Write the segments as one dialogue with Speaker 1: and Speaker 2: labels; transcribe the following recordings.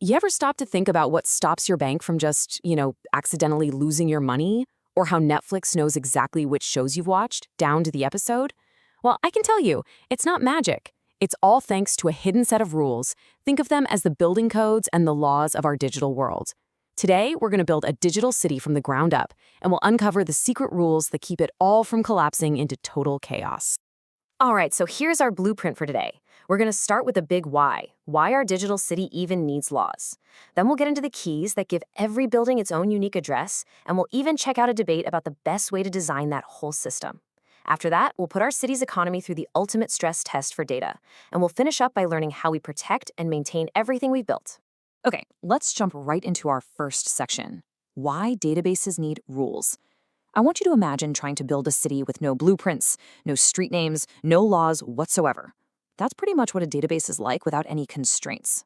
Speaker 1: You ever stop to think about what stops your bank from just, accidentally losing your money? Or how Netflix knows exactly which shows you've watched, down to the episode? Well, I can tell you, it's not magic. It's all thanks to a hidden set of rules. Think of them as the building codes and the laws of our digital world. Today, we're going to build a digital city from the ground up, and we'll uncover the secret rules that keep it all from collapsing into total chaos. All right, so here's our blueprint for today. We're going to start with the big why our digital city even needs laws. Then we'll get into the keys that give every building its own unique address, and we'll even check out a debate about the best way to design that whole system. After that, we'll put our city's economy through the ultimate stress test for data, and we'll finish up by learning how we protect and maintain everything we've built. Okay, let's jump right into our first section. Why databases need rules. I want you to imagine trying to build a city with no blueprints, no street names, no laws whatsoever. That's pretty much what a database is like without any constraints.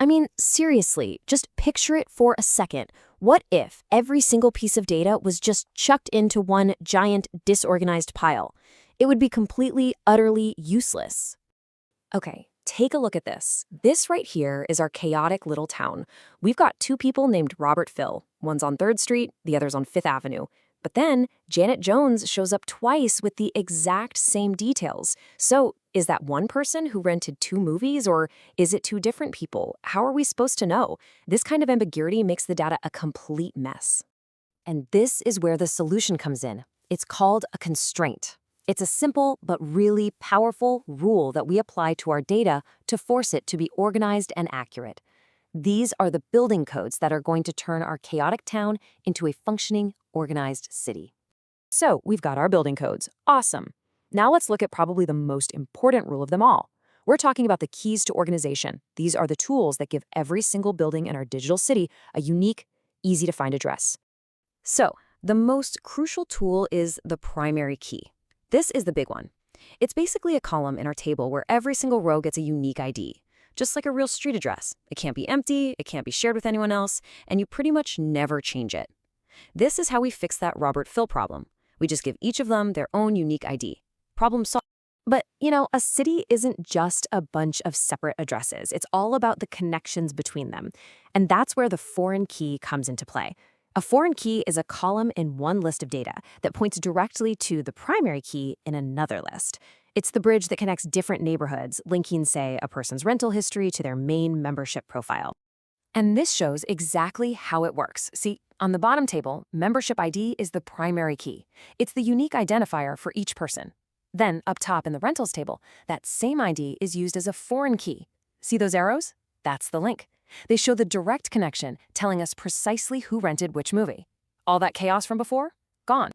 Speaker 1: I mean, seriously, just picture it for a second. What if every single piece of data was just chucked into one giant, disorganized pile? It would be completely, utterly useless. Okay, take a look at this. This right here is our chaotic little town. We've got two people named Robert Phil. One's on 3rd Street, the other's on 5th Avenue. But then Janet Jones shows up twice with the exact same details. So is that one person who rented 2 movies, or is it 2 different people? How are we supposed to know? This kind of ambiguity makes the data a complete mess. And this is where the solution comes in. It's called a constraint. It's a simple but really powerful rule that we apply to our data to force it to be organized and accurate. These are the building codes that are going to turn our chaotic town into a functioning, organized city. So we've got our building codes. Awesome. Now let's look at probably the most important rule of them all. We're talking about the keys to organization. These are the tools that give every single building in our digital city a unique, easy-to-find address. So the most crucial tool is the primary key. This is the big one. It's basically a column in our table where every single row gets a unique ID. Just like a real street address. It can't be empty, it can't be shared with anyone else, and you pretty much never change it. This is how we fix that Robert Phil problem. We just give each of them their own unique ID. Problem solved. But, a city isn't just a bunch of separate addresses. It's all about the connections between them. And that's where the foreign key comes into play. A foreign key is a column in one list of data that points directly to the primary key in another list. It's the bridge that connects different neighborhoods, linking, say, a person's rental history to their main membership profile. And this shows exactly how it works. See, on the bottom table, membership ID is the primary key. It's the unique identifier for each person. Then, up top in the rentals table, that same ID is used as a foreign key. See those arrows? That's the link. They show the direct connection, telling us precisely who rented which movie. All that chaos from before? Gone.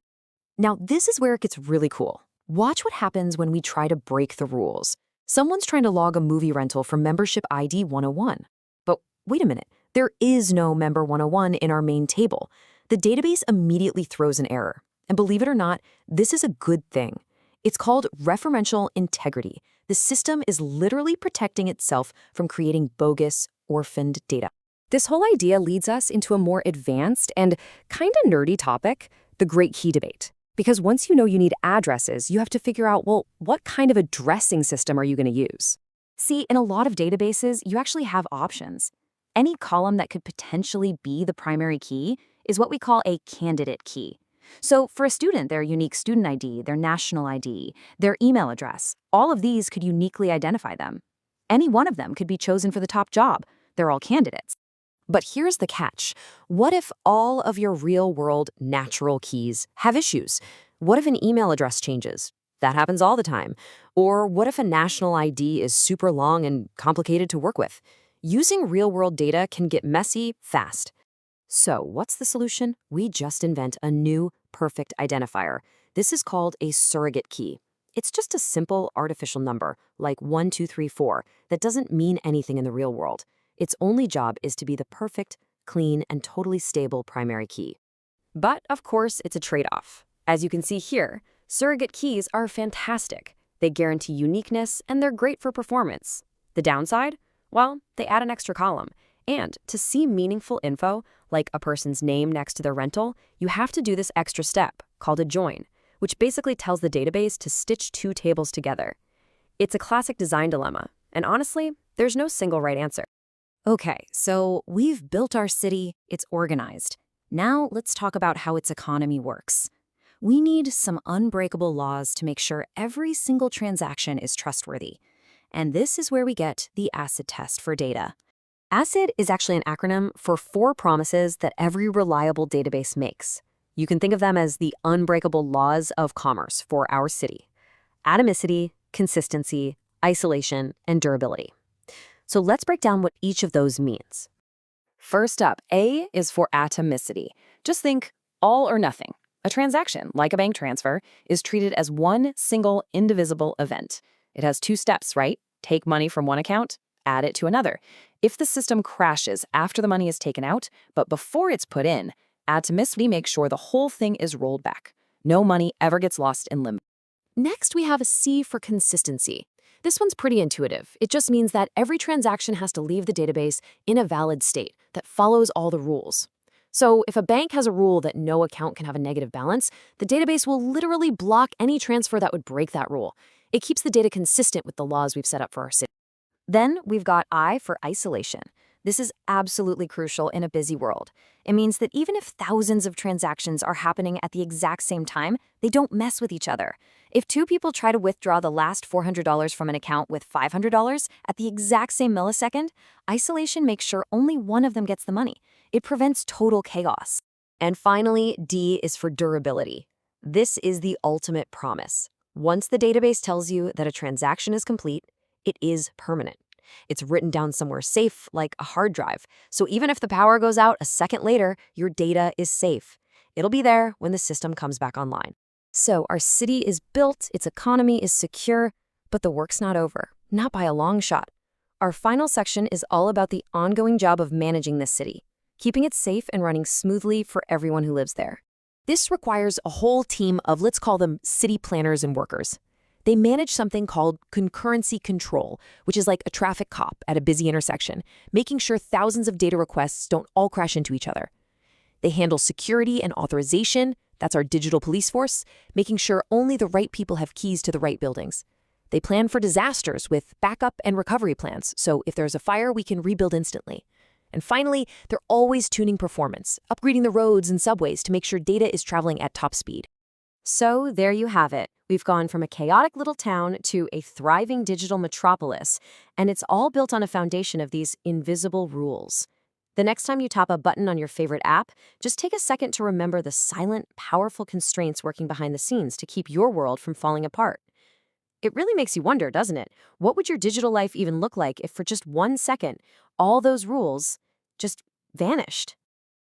Speaker 1: Now, this is where it gets really cool. Watch what happens when we try to break the rules. Someone's trying to log a movie rental from membership ID 101. But wait a minute, there is no member 101 in our main table. The database immediately throws an error. And believe it or not, this is a good thing. It's called referential integrity. The system is literally protecting itself from creating bogus, orphaned data. This whole idea leads us into a more advanced and kind of nerdy topic, the great key debate. Because once you know you need addresses, you have to figure out, well, what kind of addressing system are you going to use? See, in a lot of databases, you actually have options. Any column that could potentially be the primary key is what we call a candidate key. So for a student, their unique student ID, their national ID, their email address, all of these could uniquely identify them. Any one of them could be chosen for the top job. They're all candidates. But here's the catch. What if all of your real-world natural keys have issues? What if an email address changes? That happens all the time. Or what if a national ID is super long and complicated to work with? Using real-world data can get messy fast. So what's the solution? We just invent a new, perfect identifier. This is called a surrogate key. It's just a simple artificial number, like 1, 2, 3, 4, that doesn't mean anything in the real world. Its only job is to be the perfect, clean, and totally stable primary key. But, of course, it's a trade-off. As you can see here, surrogate keys are fantastic. They guarantee uniqueness, and they're great for performance. The downside? Well, they add an extra column. And to see meaningful info, like a person's name next to their rental, you have to do this extra step, called a join, which basically tells the database to stitch 2 tables together. It's a classic design dilemma, and honestly, there's no single right answer.
Speaker 2: Okay, so we've built our city, it's organized. Now let's talk about how its economy works. We need some unbreakable laws to make sure every single transaction is trustworthy. And this is where we get the acid test for data.
Speaker 1: ACID is actually an acronym for 4 promises that every reliable database makes. You can think of them as the unbreakable laws of commerce for our city: atomicity, consistency, isolation, and durability. So let's break down what each of those means. First up, A is for atomicity. Just think all or nothing. A transaction, like a bank transfer, is treated as one single indivisible event. It has 2 steps, right? Take money from one account, add it to another. If the system crashes after the money is taken out, but before it's put in, atomicity makes sure the whole thing is rolled back. No money ever gets lost in limbo. Next, we have a C for consistency. This one's pretty intuitive. It just means that every transaction has to leave the database in a valid state that follows all the rules. So if a bank has a rule that no account can have a negative balance, the database will literally block any transfer that would break that rule. It keeps the data consistent with the laws we've set up for our city. Then we've got I for isolation. This is absolutely crucial in a busy world. It means that even if thousands of transactions are happening at the exact same time, they don't mess with each other. If 2 people try to withdraw the last $400 from an account with $500 at the exact same millisecond, isolation makes sure only one of them gets the money. It prevents total chaos. And finally, D is for durability. This is the ultimate promise. Once the database tells you that a transaction is complete, it is permanent. It's written down somewhere safe, like a hard drive. So even if the power goes out a second later, your data is safe. It'll be there when the system comes back online. So our city is built, its economy is secure, but the work's not over, not by a long shot. Our final section is all about the ongoing job of managing this city, keeping it safe and running smoothly for everyone who lives there. This requires a whole team of, let's call them, city planners and workers. They manage something called concurrency control, which is like a traffic cop at a busy intersection, making sure thousands of data requests don't all crash into each other. They handle security and authorization, that's our digital police force, making sure only the right people have keys to the right buildings. They plan for disasters with backup and recovery plans, so if there's a fire, we can rebuild instantly. And finally, they're always tuning performance, upgrading the roads and subways to make sure data is traveling at top speed. So there you have it. We've gone from a chaotic little town to a thriving digital metropolis, and it's all built on a foundation of these invisible rules. The next time you tap a button on your favorite app, just take a second to remember the silent, powerful constraints working behind the scenes to keep your world from falling apart. It really makes you wonder, doesn't it? What would your digital life even look like if for just 1 second, all those rules just vanished?